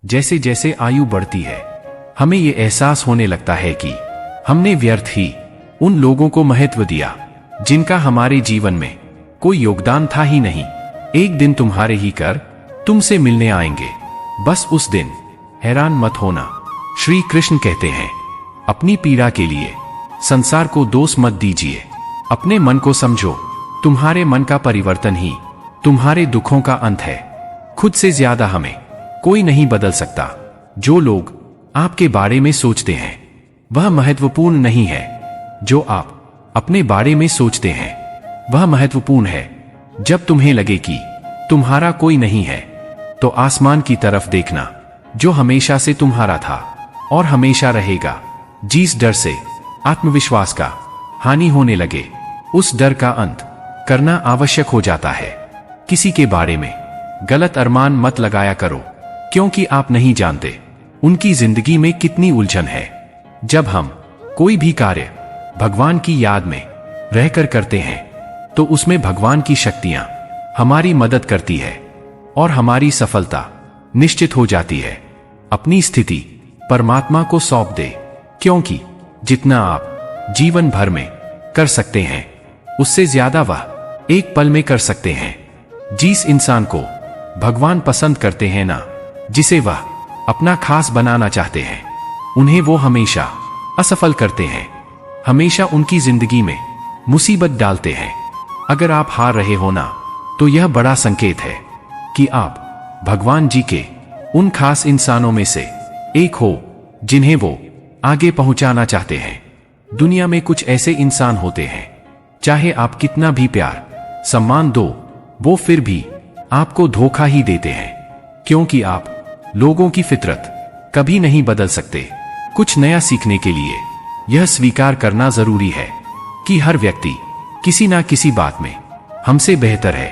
जैसे जैसे आयु बढ़ती है हमें ये एहसास होने लगता है कि हमने व्यर्थ ही उन लोगों को महत्व दिया जिनका हमारे जीवन में कोई योगदान था ही नहीं। एक दिन तुम्हारे ही कर तुमसे मिलने आएंगे, बस उस दिन हैरान मत होना। श्री कृष्ण कहते हैं, अपनी पीड़ा के लिए संसार को दोष मत दीजिए, अपने मन को समझो। तुम्हारे मन का परिवर्तन ही तुम्हारे दुखों का अंत है। खुद से ज्यादा हमें कोई नहीं बदल सकता। जो लोग आपके बारे में सोचते हैं वह महत्वपूर्ण नहीं है, जो आप अपने बारे में सोचते हैं वह महत्वपूर्ण है। जब तुम्हें लगे कि तुम्हारा कोई नहीं है तो आसमान की तरफ देखना, जो हमेशा से तुम्हारा था और हमेशा रहेगा। जिस डर से आत्मविश्वास का हानि होने लगे उस डर का अंत करना आवश्यक हो जाता है। किसी के बारे में गलत अरमान मत लगाया करो, क्योंकि आप नहीं जानते उनकी जिंदगी में कितनी उलझन है। जब हम कोई भी कार्य भगवान की याद में रहकर करते हैं तो उसमें भगवान की शक्तियां हमारी मदद करती है और हमारी सफलता निश्चित हो जाती है। अपनी स्थिति परमात्मा को सौंप दे, क्योंकि जितना आप जीवन भर में कर सकते हैं उससे ज्यादा वह एक पल में कर सकते हैं। जिस इंसान को भगवान पसंद करते हैं ना, जिसे वह अपना खास बनाना चाहते हैं, उन्हें वो हमेशा असफल करते हैं, हमेशा उनकी जिंदगी में मुसीबत डालते हैं। अगर आप हार रहे हो ना, तो यह बड़ा संकेत है कि आप भगवान जी के उन खास इंसानों में से एक हो जिन्हें वो आगे पहुंचाना चाहते हैं। दुनिया में कुछ ऐसे इंसान होते हैं, चाहे आप कितना भी प्यार सम्मान दो, वो फिर भी आपको धोखा ही देते हैं, क्योंकि आप लोगों की फितरत कभी नहीं बदल सकते। कुछ नया सीखने के लिए यह स्वीकार करना जरूरी है कि हर व्यक्ति किसी ना किसी बात में हमसे बेहतर है।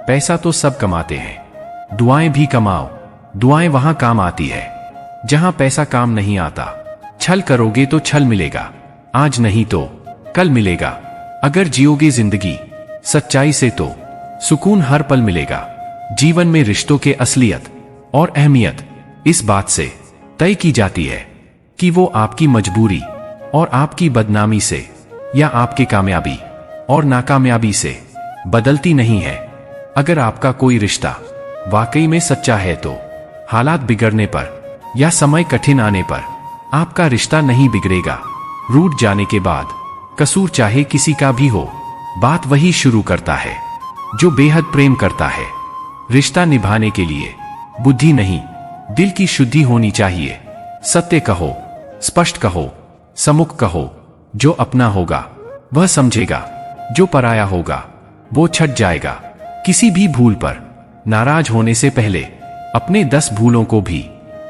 पैसा तो सब कमाते हैं, दुआएं भी कमाओ। दुआएं वहां काम आती है जहां पैसा काम नहीं आता। छल करोगे तो छल मिलेगा, आज नहीं तो कल मिलेगा। अगर जियोगे जिंदगी सच्चाई से तो सुकून हर पल मिलेगा। जीवन में रिश्तों के असलियत और अहमियत इस बात से तय की जाती है कि वो आपकी मजबूरी और आपकी बदनामी से या आपकी कामयाबी और नाकामयाबी से बदलती नहीं है। अगर आपका कोई रिश्ता वाकई में सच्चा है तो हालात बिगड़ने पर या समय कठिन आने पर आपका रिश्ता नहीं बिगड़ेगा। रूठ जाने के बाद कसूर चाहे किसी का भी हो, बात वही शुरू करता है जो बेहद प्रेम करता है। रिश्ता निभाने के लिए बुद्धि नहीं, दिल की शुद्धि होनी चाहिए। सत्य कहो, स्पष्ट कहो, सम्मुख कहो। जो अपना होगा वह समझेगा, जो पराया होगा वो छट जाएगा। किसी भी भूल पर नाराज होने से पहले अपने 10 भूलों को भी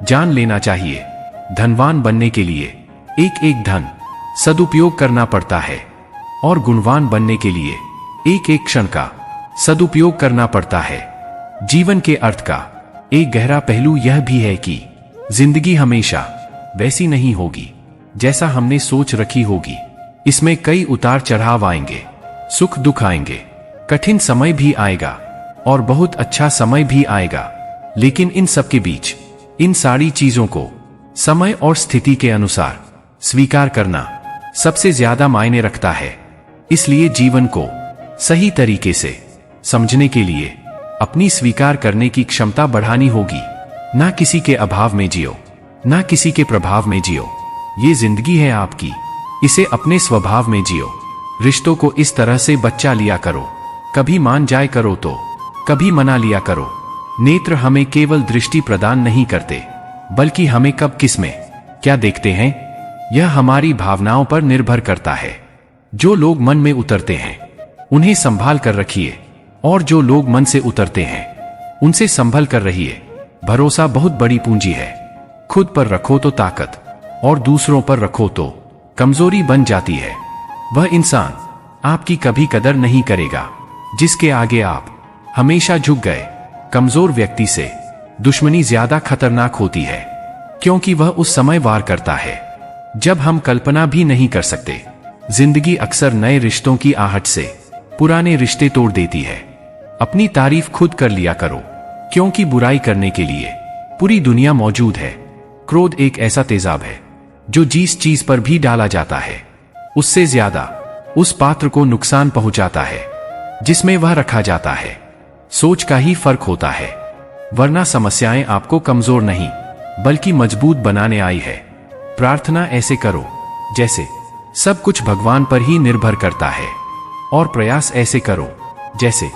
जान लेना चाहिए। धनवान बनने के लिए एक एक धन सदुपयोग करना पड़ता है और गुणवान बनने के लिए एक एक क्षण का सदुपयोग करना पड़ता है। जीवन के अर्थ का एक गहरा पहलू यह भी है कि जिंदगी हमेशा वैसी नहीं होगी जैसा हमने सोच रखी होगी। इसमें कई उतार चढ़ाव आएंगे, सुख दुख आएंगे, कठिन समय भी आएगा और बहुत अच्छा समय भी आएगा। लेकिन इन सब के बीच इन सारी चीजों को समय और स्थिति के अनुसार स्वीकार करना सबसे ज्यादा मायने रखता है। इसलिए जीवन को सही तरीके से समझने के लिए अपनी स्वीकार करने की क्षमता बढ़ानी होगी। ना किसी के अभाव में जियो, ना किसी के प्रभाव में जियो। ये जिंदगी है आपकी, इसे अपने स्वभाव में जियो। रिश्तों को इस तरह से बच्चा लिया करो, कभी मान जाए करो तो कभी मना लिया करो। नेत्र हमें केवल दृष्टि प्रदान नहीं करते, बल्कि हमें कब किस में क्या देखते हैं यह हमारी भावनाओं पर निर्भर करता है। जो लोग मन में उतरते हैं उन्हें संभाल कर रखिए, और जो लोग मन से उतरते हैं उनसे संभल कर रहिए। भरोसा बहुत बड़ी पूंजी है। खुद पर रखो तो ताकत और दूसरों पर रखो तो कमजोरी बन जाती है। वह इंसान आपकी कभी कदर नहीं करेगा जिसके आगे आप हमेशा झुक गए। कमजोर व्यक्ति से दुश्मनी ज्यादा खतरनाक होती है, क्योंकि वह उस समय वार करता है जब हम कल्पना भी नहीं कर सकते। जिंदगी अक्सर नए रिश्तों की आहट से पुराने रिश्ते तोड़ देती है। अपनी तारीफ खुद कर लिया करो, क्योंकि बुराई करने के लिए पूरी दुनिया मौजूद है। क्रोध एक ऐसा तेजाब है जो जिस चीज पर भी डाला जाता है उससे ज्यादा उस पात्र को नुकसान पहुंचाता है जिसमें वह रखा जाता है। सोच का ही फर्क होता है, वरना समस्याएं आपको कमजोर नहीं बल्कि मजबूत बनाने आई है। प्रार्थना ऐसे करो जैसे सब कुछ भगवान पर ही निर्भर करता है, और प्रयास ऐसे करो जैसे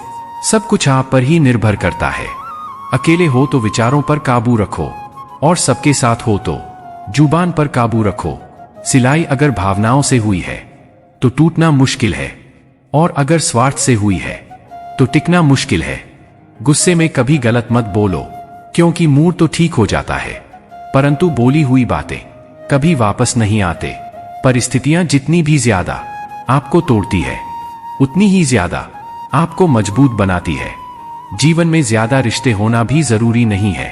सब कुछ आप पर ही निर्भर करता है। अकेले हो तो विचारों पर काबू रखो, और सबके साथ हो तो जुबान पर काबू रखो। सिलाई अगर भावनाओं से हुई है तो टूटना मुश्किल है, और अगर स्वार्थ से हुई है तो टिकना मुश्किल है। गुस्से में कभी गलत मत बोलो, क्योंकि मूड तो ठीक हो जाता है, परंतु बोली हुई बातें कभी वापस नहीं आते। परिस्थितियां जितनी भी ज्यादा आपको तोड़ती है, उतनी ही ज्यादा आपको मजबूत बनाती है। जीवन में ज्यादा रिश्ते होना भी जरूरी नहीं है,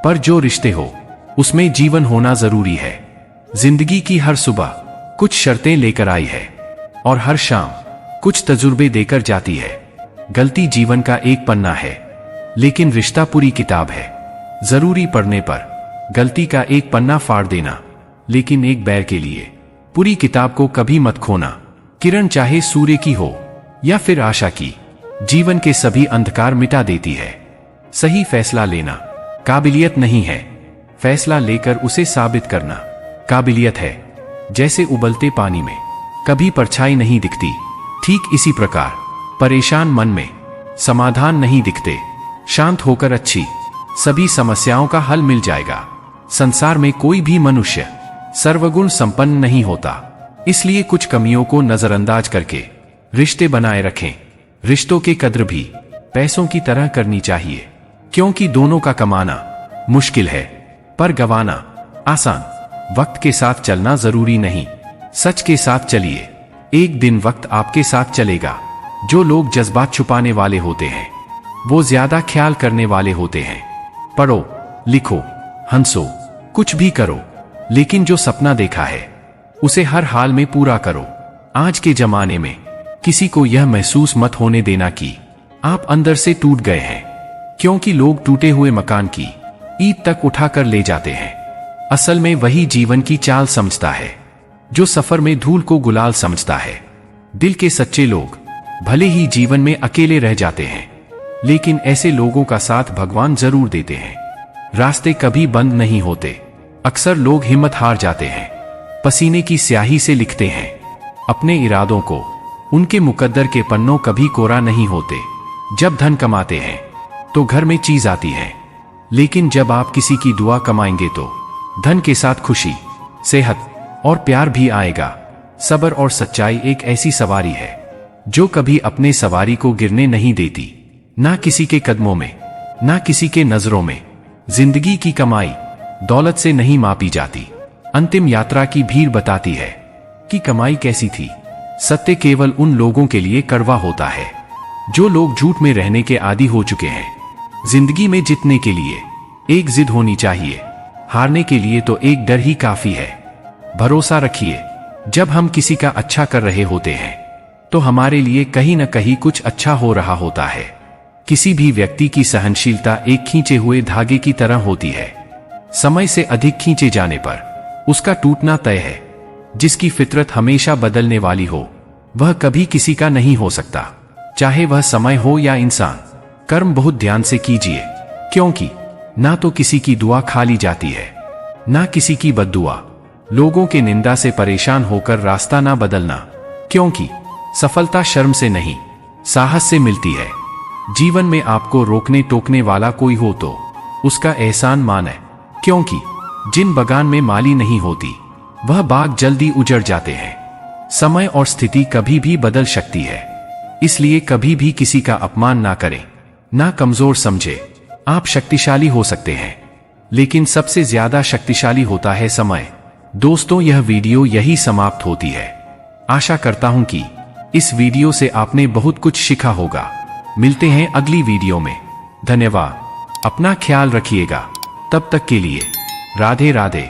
पर जो रिश्ते हो उसमें जीवन होना जरूरी है। जिंदगी की हर सुबह कुछ शर्तें लेकर आई है, और हर शाम कुछ तजुर्बे देकर जाती है। गलती जीवन का एक पन्ना है, लेकिन रिश्ता पूरी किताब है। जरूरी पड़ने पर गलती का एक पन्ना फाड़ देना, लेकिन एक बैर के लिए पूरी किताब को कभी मत खोना। किरण चाहे सूर्य की हो या फिर आशा की, जीवन के सभी अंधकार मिटा देती है। सही फैसला लेना काबिलियत नहीं है, फैसला लेकर उसे साबित करना काबिलियत है। जैसे उबलते पानी में कभी परछाई नहीं दिखती, ठीक इसी प्रकार परेशान मन में समाधान नहीं दिखते। शांत होकर अच्छी सभी समस्याओं का हल मिल जाएगा। संसार में कोई भी मनुष्य सर्वगुण संपन्न नहीं होता, इसलिए कुछ कमियों को नजरअंदाज करके रिश्ते बनाए रखें। रिश्तों की कद्र भी पैसों की तरह करनी चाहिए, क्योंकि दोनों का कमाना मुश्किल है पर गंवाना आसान। वक्त के साथ चलना जरूरी नहीं, सच के साथ चलिए, एक दिन वक्त आपके साथ चलेगा। जो लोग जज्बात छुपाने वाले होते हैं वो ज्यादा ख्याल करने वाले होते हैं। पढ़ो, लिखो, हंसो, कुछ भी करो, लेकिन जो सपना देखा है उसे हर हाल में पूरा करो। आज के जमाने में किसी को यह महसूस मत होने देना कि आप अंदर से टूट गए हैं, क्योंकि लोग टूटे हुए मकान की ईंट तक उठाकर ले जाते हैं। असल में वही जीवन की चाल समझता है जो सफर में धूल को गुलाल समझता है। दिल के सच्चे लोग भले ही जीवन में अकेले रह जाते हैं, लेकिन ऐसे लोगों का साथ भगवान जरूर देते हैं। रास्ते कभी बंद नहीं होते, अक्सर लोग हिम्मत हार जाते हैं, पसीने की स्याही से लिखते हैं अपने इरादों को। उनके मुकद्दर के पन्नों कभी कोरा नहीं होते। जब धन कमाते हैं तो घर में चीज आती है, लेकिन जब आप किसी की दुआ कमाएंगे तो धन के साथ खुशी, सेहत और प्यार भी आएगा। सब्र और सच्चाई एक ऐसी सवारी है जो कभी अपने सवारी को गिरने नहीं देती, ना किसी के कदमों में, ना किसी के नजरों में। जिंदगी की कमाई दौलत से नहीं मापी जाती, अंतिम यात्रा की भीड़ बताती है कि कमाई कैसी थी। सत्य केवल उन लोगों के लिए कड़वा होता है जो लोग झूठ में रहने के आदी हो चुके हैं। जिंदगी में जीतने के लिए एक जिद होनी चाहिए, हारने के लिए तो एक डर ही काफी है। भरोसा रखिए, जब हम किसी का अच्छा कर रहे होते हैं तो हमारे लिए कहीं न कहीं कुछ अच्छा हो रहा होता है। किसी भी व्यक्ति की सहनशीलता एक खींचे हुए धागे की तरह होती है। समय से अधिक खींचे जाने पर उसका टूटना तय है। जिसकी फितरत हमेशा बदलने वाली हो वह कभी किसी का नहीं हो सकता, चाहे वह समय हो या इंसान। कर्म बहुत ध्यान से कीजिए, क्योंकि ना तो किसी की दुआ खाली जाती है, ना किसी की बद्दुआ। लोगों के निंदा से परेशान होकर रास्ता ना बदलना, क्योंकि सफलता शर्म से नहीं साहस से मिलती है। जीवन में आपको रोकने टोकने वाला कोई हो तो उसका एहसान माने, क्योंकि जिन बगान में माली नहीं होती वह बाग जल्दी उजड़ जाते हैं। समय और स्थिति कभी भी बदल सकती है, इसलिए कभी भी किसी का अपमान ना करें, ना कमजोर समझे। आप शक्तिशाली हो सकते हैं, लेकिन सबसे ज्यादा शक्तिशाली होता है समय। दोस्तों, यह वीडियो यही समाप्त होती है। आशा करता हूं कि इस वीडियो से आपने बहुत कुछ सीखा होगा। मिलते हैं अगली वीडियो में। धन्यवाद। अपना ख्याल रखिएगा। तब तक के लिए राधे राधे।